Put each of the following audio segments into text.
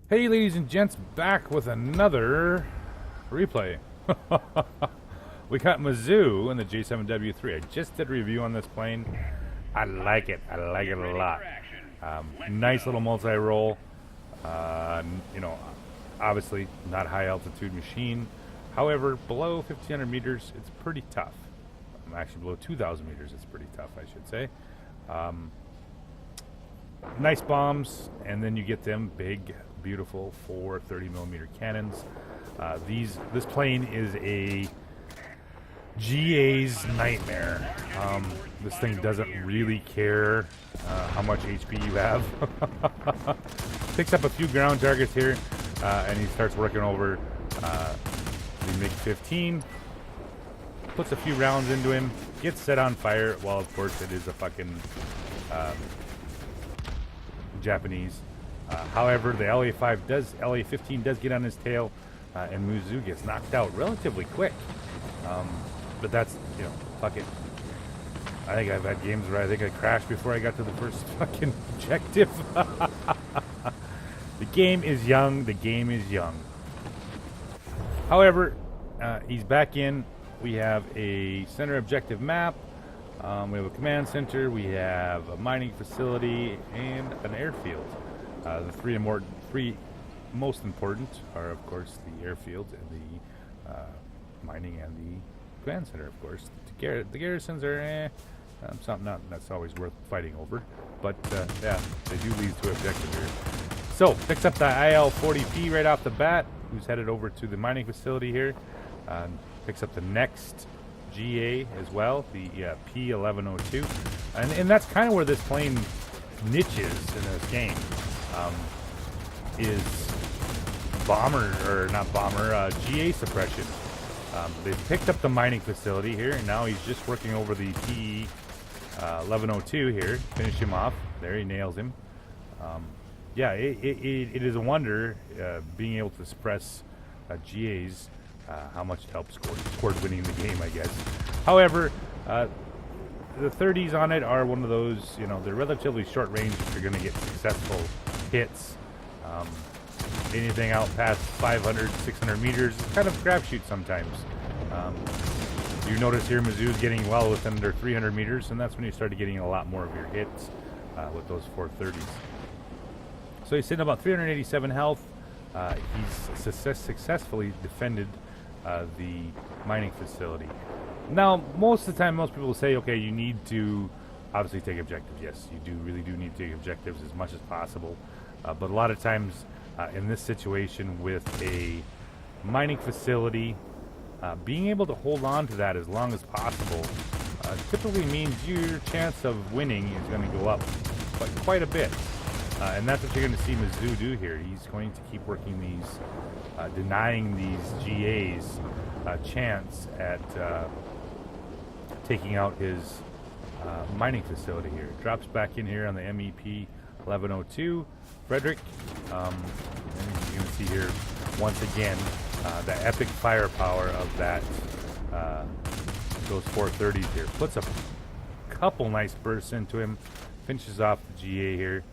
Hey ladies and gents, back with another replay. We got Mizu in the J7W3. I just did a review on this plane. I like it. I like it a lot. Nice little multi-roll. You know, obviously not high altitude machine. However, below 1,500 meters, it's pretty tough. Actually, below 2,000 meters, it's pretty tough, I should say. Nice bombs, and then you get them big, beautiful 430 millimeter cannons. This plane is a GA's nightmare. This thing doesn't really care how much HP you have. Picks up a few ground targets here, and he starts working over the MiG-15. Puts a few rounds into him, gets set on fire. While of course it is a fucking Japanese. However, the LA-15 does get on his tail, and Mizu gets knocked out relatively quick. But that's, you know, fuck it. I think I've had games where I think I crashed before I got to the first fucking objective. The game is young. The game is young. However, he's back in. We have a center objective map. We have a command center. We have a mining facility and an airfield. The three most important are, of course, the airfield and the mining and the command center, of course. The garrisons are something that's always worth fighting over. But, yeah, they do lead to objective here. So, picks up the IL-40P right off the bat, who's headed over to the mining facility here. Picks up the next GA as well, the P1102. And that's kind of where this plane niches in this game. Is GA suppression. They've picked up the mining facility here, and now he's just working over the P1102 here. Finish him off. There, he nails him. Yeah, it is a wonder being able to suppress GAs, how much it helps toward winning the game, I guess. However, the 30s on it are one of those, you know, they're relatively short range if you're going to get successful hits. Anything out past 500, 600 meters is kind of a crapshoot sometimes. You notice here Mizu's getting well within under 300 meters, and that's when you started getting a lot more of your hits with those 430s. So he's sitting about 387 health. He's successfully defended the mining facility. Now, most of the time, most people say, okay, you need to obviously take objectives. Yes, you really do need to take objectives as much as possible. But a lot of times, in this situation with a mining facility, being able to hold on to that as long as possible typically means your chance of winning is going to go up quite a bit. And that's what you're going to see Mizu do here. He's going to keep working these, denying these GAs a chance at taking out his mining facility here. Drops back in here on the MEP 1102. Frederick, and you're going to see here once again the epic firepower of that those 430s here. Puts a couple nice bursts into him, finishes off the GA here,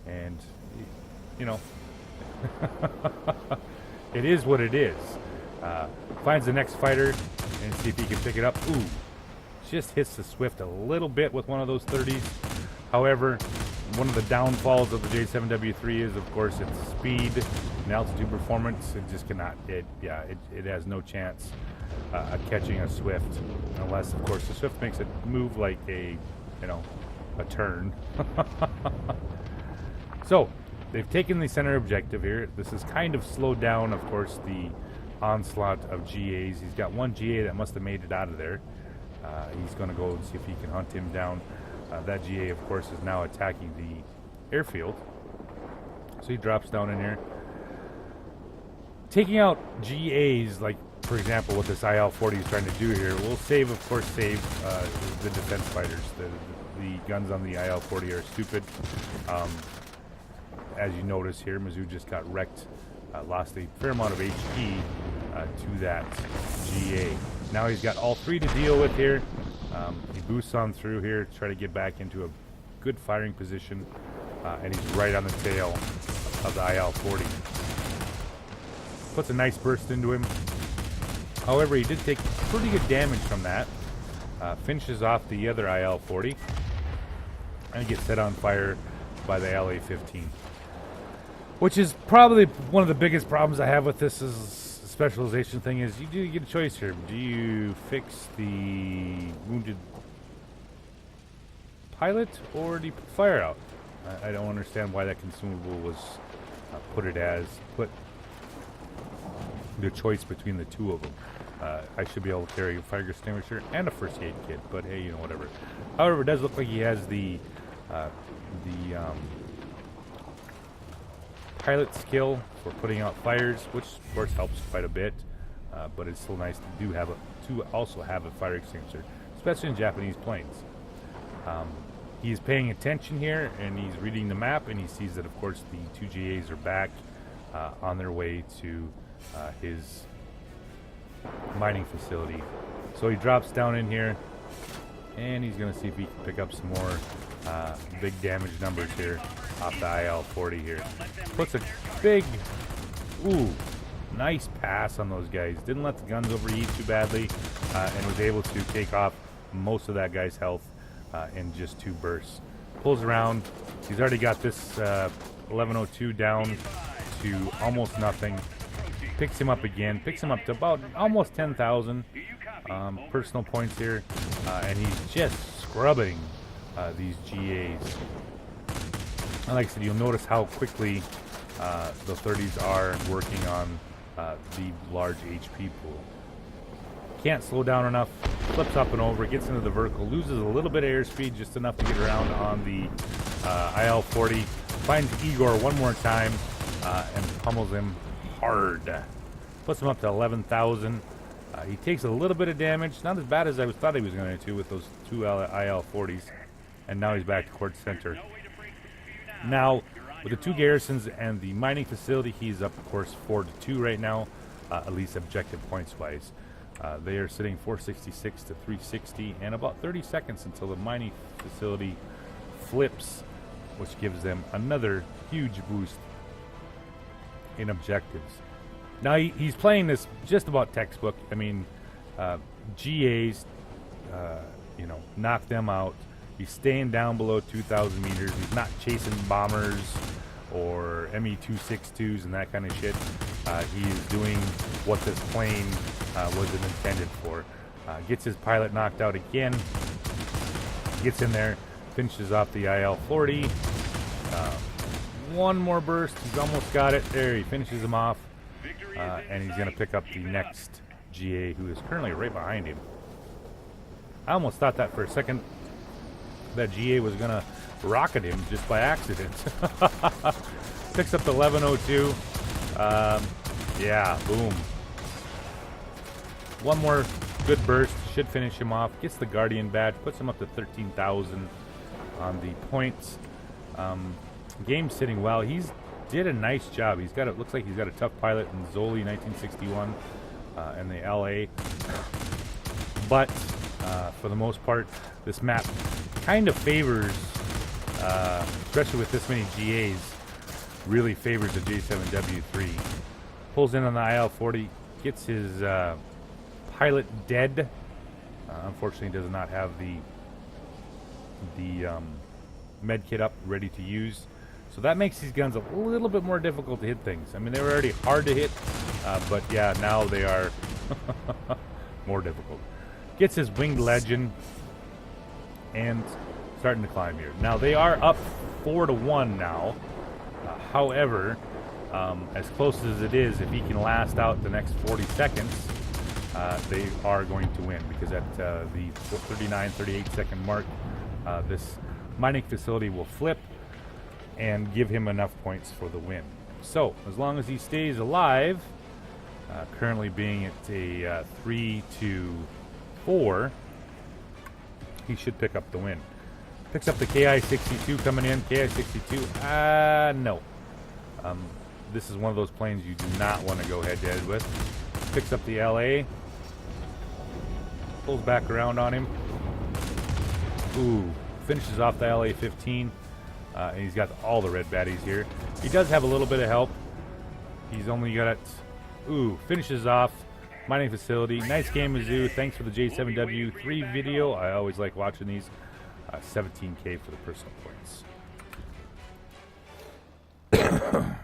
and you know, it is what it is. Finds the next fighter and see if he can pick it up. Ooh, just hits the Swift a little bit with one of those 30s. However, one of the downfalls of the J7W3 is, of course, its speed and altitude performance. It just cannot. It has no chance of catching a Swift, unless, of course, the Swift makes it move like a turn. So they've taken the center objective here. This has kind of slowed down, of course, the onslaught of GAs. He's got one GA that must have made it out of there. He's going to go and see if he can hunt him down. That GA, of course, is now attacking the airfield. So he drops down in here. Taking out GAs, like, for example, what this IL-40 is trying to do here, will save the defense fighters. The guns on the IL-40 are stupid. As you notice here, Mizu just got wrecked. Lost a fair amount of HP to that GA. Now he's got all three to deal with here. He boosts on through here to try to get back into a good firing position, and he's right on the tail of the IL-40. Puts a nice burst into him. However, he did take pretty good damage from that. Finishes off the other IL-40 and gets set on fire by the LA-15. Which is probably one of the biggest problems I have with this specialization thing is you do get a choice here. Do you fix the wounded pilot or do you put fire out? I don't understand why that consumable was put the choice between the two of them. I should be able to carry a fire extinguisher and a first aid kit, but hey, you know, whatever. However, it does look like he has the pilot skill for putting out fires, which of course helps quite a bit. But it's still nice to also have a fire extinguisher, especially in Japanese planes. He's paying attention here, and he's reading the map, and he sees that, of course, the two GAs are back on their way to his mining facility. So he drops down in here, and he's going to see if he can pick up some more big damage numbers here off the IL-40 here. Puts a big, nice pass on those guys. Didn't let the guns overheat too badly, and was able to take off most of that guy's health in just 2 bursts. Pulls around. He's already got this 1102 down to almost nothing. Picks him up again. Picks him up to about almost 10,000 personal points here. And he's just scrubbing these GAs. And like I said, you'll notice how quickly the 30s are working on the large HP pool. Can't slow down enough, flips up and over, gets into the vertical, loses a little bit of airspeed, just enough to get around on the IL-40, finds Igor one more time, and pummels him hard. Puts him up to 11,000. He takes a little bit of damage, not as bad as I thought he was going to with those 2 IL-40s, and now he's back to Court Center. Now, with the 2 garrisons and the mining facility, he's up, of course, 4-2 right now, at least objective points-wise. They are sitting 466 to 360, and about 30 seconds until the mining facility flips, which gives them another huge boost in objectives. Now he's playing this just about textbook. I mean, GAs, knock them out. He's staying down below 2,000 meters. He's not chasing bombers or ME-262s and that kind of shit. He is doing what this plane wasn't intended for. Gets his pilot knocked out again. Gets in there, finishes off the IL-40. One more burst. He's almost got it. There, he finishes him off. And he's going to pick up the next GA, who is currently right behind him. I almost thought that for a second that GA was going to rocket him just by accident. Picks up the 1102. Yeah, boom. One more good burst. Should finish him off. Gets the Guardian badge. Puts him up to 13,000 on the points. Game's sitting well. He's did a nice job. He's got looks like he's got a tough pilot in Zoli 1961 and the LA. But for the most part, this map kind of favors, especially with this many GAs, really favors the J7W3. Pulls in on the IL-40, gets his pilot dead. Unfortunately, does not have the med kit up ready to use. So that makes these guns a little bit more difficult to hit things. I mean, they were already hard to hit, but yeah, now they are more difficult. Gets his Winged Legend and starting to climb here. Now they are up 4-1 now. However, as close as it is, if he can last out the next 40 seconds, they are going to win, because at the 39-38 second mark, this mining facility will flip and give him enough points for the win. So, as long as he stays alive, currently being at a 3-4, he should pick up the win. Picks up the KI-62 coming in. KI-62, no. This is one of those planes you do not want to go head-to-head with. Picks up the LA. Pulls back around on him. Ooh, finishes off the LA-15. And he's got all the red baddies here. He does have a little bit of help. He's only got, finishes off mining facility. Nice game, Mizu. Thanks for the J7W3 video. I always like watching these. 17K for the personal points.